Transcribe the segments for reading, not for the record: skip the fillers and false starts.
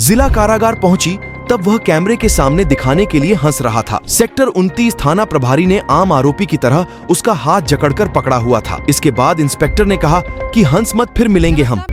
जिला कारागार पहुंची तब वह कैमरे के सामने दिखाने के लिए हंस रहा था। सेक्टर 29 थाना प्रभारी ने आम आरोपी की तरह उसका हाथ जकड़कर पकड़ा हुआ था। इसके बाद इंस्पेक्टर ने कहा कि हंस मत, फिर मिलेंगे हम।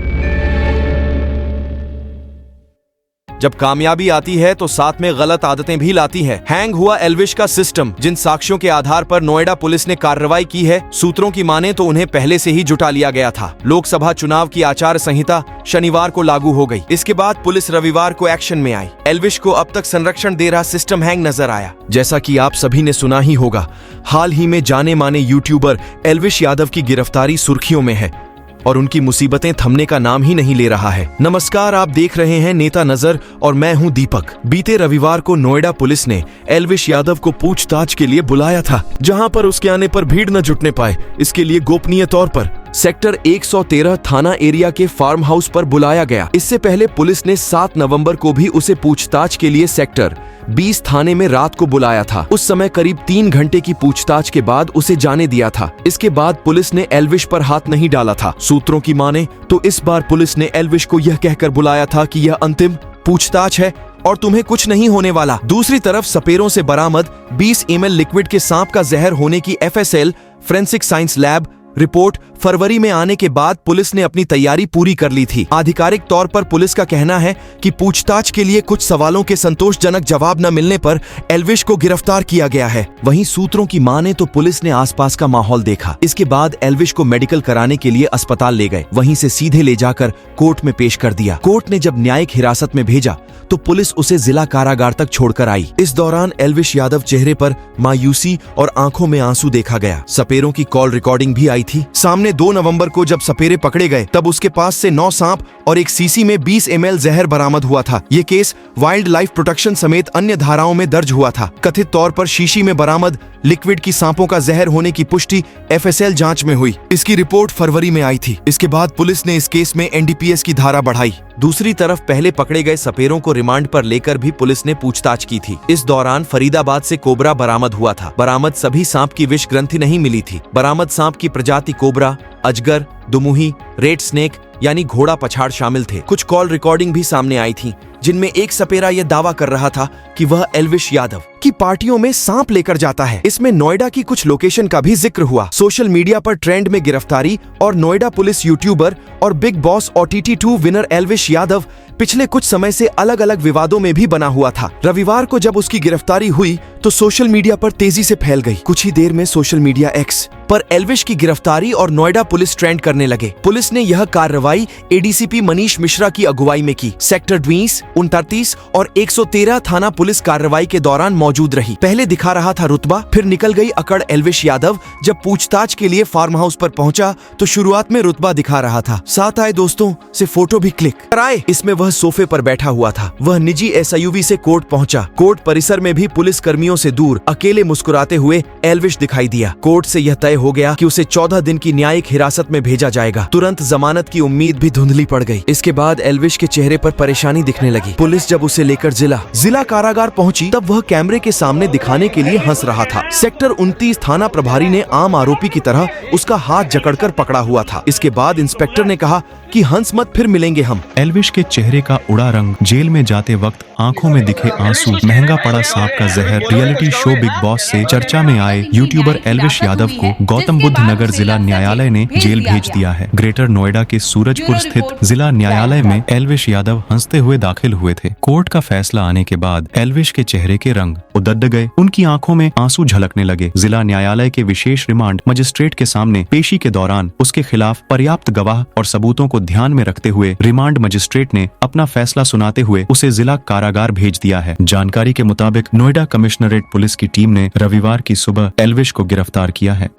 जब कामयाबी आती है तो साथ में गलत आदतें भी लाती है। हैंग हुआ एल्विश का सिस्टम, जिन साक्ष्यों के आधार पर नोएडा पुलिस ने कार्रवाई की है, सूत्रों की माने तो उन्हें पहले से ही जुटा लिया गया था। लोकसभा चुनाव की आचार संहिता शनिवार को लागू हो गई। इसके बाद पुलिस रविवार को एक्शन में आई। एल्विश को अब तक संरक्षण दे रहा सिस्टम हैंग नजर आया। जैसा कि आप सभी ने सुना ही होगा, हाल ही में जाने माने यूट्यूबर एल्विश यादव की गिरफ्तारी सुर्खियों में है और उनकी मुसीबतें थमने का नाम ही नहीं ले रहा है। नमस्कार, आप देख रहे हैं नेता नजर और मैं हूं दीपक। बीते रविवार को नोएडा पुलिस ने एल्विश यादव को पूछताछ के लिए बुलाया था, जहां पर उसके आने पर भीड़ न जुटने पाए, इसके लिए गोपनीय तौर पर सेक्टर 113 थाना एरिया के फार्म हाउस पर बुलाया गया। इससे पहले पुलिस ने 7 नवंबर को भी उसे पूछताछ के लिए सेक्टर 20 थाने में रात को बुलाया था। उस समय करीब 3 घंटे की पूछताछ के बाद उसे जाने दिया था। इसके बाद पुलिस ने एल्विश पर हाथ नहीं डाला था। सूत्रों की माने तो इस बार पुलिस ने एल्विश को यह कहकर बुलाया था कि यह अंतिम पूछताछ है और तुम्हें कुछ नहीं होने वाला। दूसरी तरफ सपेरों से बरामद 20 ml लिक्विड के सांप का जहर होने की FSL forensic science lab report फरवरी में आने के बाद पुलिस ने अपनी तैयारी पूरी कर ली थी। आधिकारिक तौर पर पुलिस का कहना है कि पूछताछ के लिए कुछ सवालों के संतोषजनक जवाब न मिलने पर एल्विश को गिरफ्तार किया गया है। वहीं सूत्रों की माने तो पुलिस ने आसपास का माहौल देखा। इसके बाद एल्विश को मेडिकल कराने के लिए अस्पताल ले गए, वहीं से सीधे ले जाकर कोर्ट में पेश कर दिया। कोर्ट ने जब न्यायिक हिरासत में भेजा तो पुलिस उसे जिला कारागार तक छोड़कर आई। इस दौरान एल्विश यादव चेहरे पर मायूसी और आंखों में आंसू देखा गया। सपेरों की कॉल रिकॉर्डिंग भी आई थी। सामने 2 नवंबर को जब सपेरे पकड़े गए तब उसके पास से 9 सांप और एक सीसी में 20 ml जहर बरामद हुआ था। ये केस वाइल्ड लाइफ प्रोटेक्शन समेत अन्य धाराओं में दर्ज हुआ था। कथित तौर पर शीशी में बरामद लिक्विड की सांपों का जहर होने की पुष्टि FSL जांच में हुई। इसकी रिपोर्ट फरवरी में आई थी। इसके बाद पुलिस ने इस केस में NDPS की धारा बढ़ाई। दूसरी तरफ पहले पकड़े गए सपेरों को रिमांड पर लेकर भी पुलिस ने पूछताछ की थी। इस दौरान फरीदाबाद से कोबरा बरामद हुआ था। बरामद सभी सांप की विष ग्रंथि नहीं मिली थी। बरामद सांप की प्रजाति कोबरा, अजगर, दुमुही, रेड स्नेक यानी घोड़ा पछाड़ शामिल थे। कुछ कॉल रिकॉर्डिंग भी सामने आई थी, जिनमें एक सपेरा यह दावा कर रहा था कि वह एल्विश यादव की पार्टियों में सांप लेकर जाता है। इसमें नोएडा की कुछ लोकेशन का भी जिक्र हुआ। सोशल मीडिया पर ट्रेंड में गिरफ्तारी और नोएडा पुलिस यूट्यूबर और big boss OTT2 winner Elvish Yadav पिछले कुछ समय से अलग अलग विवादों में भी बना हुआ था। रविवार को जब उसकी गिरफ्तारी हुई तो सोशल मीडिया पर तेजी से फैल गई। कुछ ही देर में सोशल मीडिया X पर एल्विश की गिरफ्तारी और नोएडा पुलिस ट्रेंड करने लगे। पुलिस ने यह कार्रवाई ADCP मनीष मिश्रा की अगुवाई में की। सेक्टर 20, 29 और 113 थाना पुलिस कार्रवाई के दौरान मौजूद रही। पहले दिखा रहा था रुतबा, फिर निकल गई अकड़। एल्विश यादव जब पूछताछ के लिए फार्म हाउस पर पहुंचा तो शुरुआत में रुतबा दिखा रहा था। साथ आए दोस्तों से फोटो भी क्लिक कराए। इसमें वह सोफे पर बैठा हुआ था। वह निजी SUV से कोर्ट पहुंचा। कोर्ट परिसर में भी पुलिस कर्मियों से दूर अकेले मुस्कुराते हुए एल्विश दिखाई दिया। कोर्ट से यह तय हो गया कि उसे 14 दिन की न्यायिक हिरासत में भेजा जाएगा। तुरंत जमानत की उम्मीद भी धुंधली पड़ गई। इसके बाद एल्विश के चेहरे पर परेशानी दिखने लगी। पुलिस जब उसे लेकर जिला कारागार पहुंची तब वह कैमरे के सामने दिखाने के लिए हंस रहा था। सेक्टर 29 थाना प्रभारी ने आम आरोपी की तरह उसका हाथ जकड़कर पकड़ा हुआ था। इसके बाद इंस्पेक्टर ने कहा कि हंस मत, फिर मिलेंगे हम। एल्विश के चेहरे का उड़ा रंग, जेल में जाते वक्त आंखों में दिखे आंसू, महंगा पड़ा सांप का जहर, रियलिटी शो बिग बॉस से चर्चा में आए यूट्यूबर एल्विश यादव को गौतम बुद्ध नगर जिला न्यायालय ने जेल भेज दिया है। ग्रेटर नोएडा के सूरजपुर स्थित जिला न्यायालय में एल्विश यादव हंसते हुए दाखिल हुए थे। कोर्ट का फैसला आने के बाद एल्विश के चेहरे के रंग उदड़ गए, उनकी आंखों में आंसू झलकने लगे। जिला न्यायालय के विशेष रिमांड मजिस्ट्रेट के सामने पेशी के दौरान उसके खिलाफ पर्याप्त गवाह और सबूतों को ध्यान में रखते हुए रिमांड मजिस्ट्रेट ने अपना फैसला सुनाते हुए उसे जिला कारागार भेज दिया है। जानकारी के मुताबिक नोएडा कमिश्नरेट पुलिस की टीम ने रविवार की सुबह एल्विश को गिरफ्तार किया है।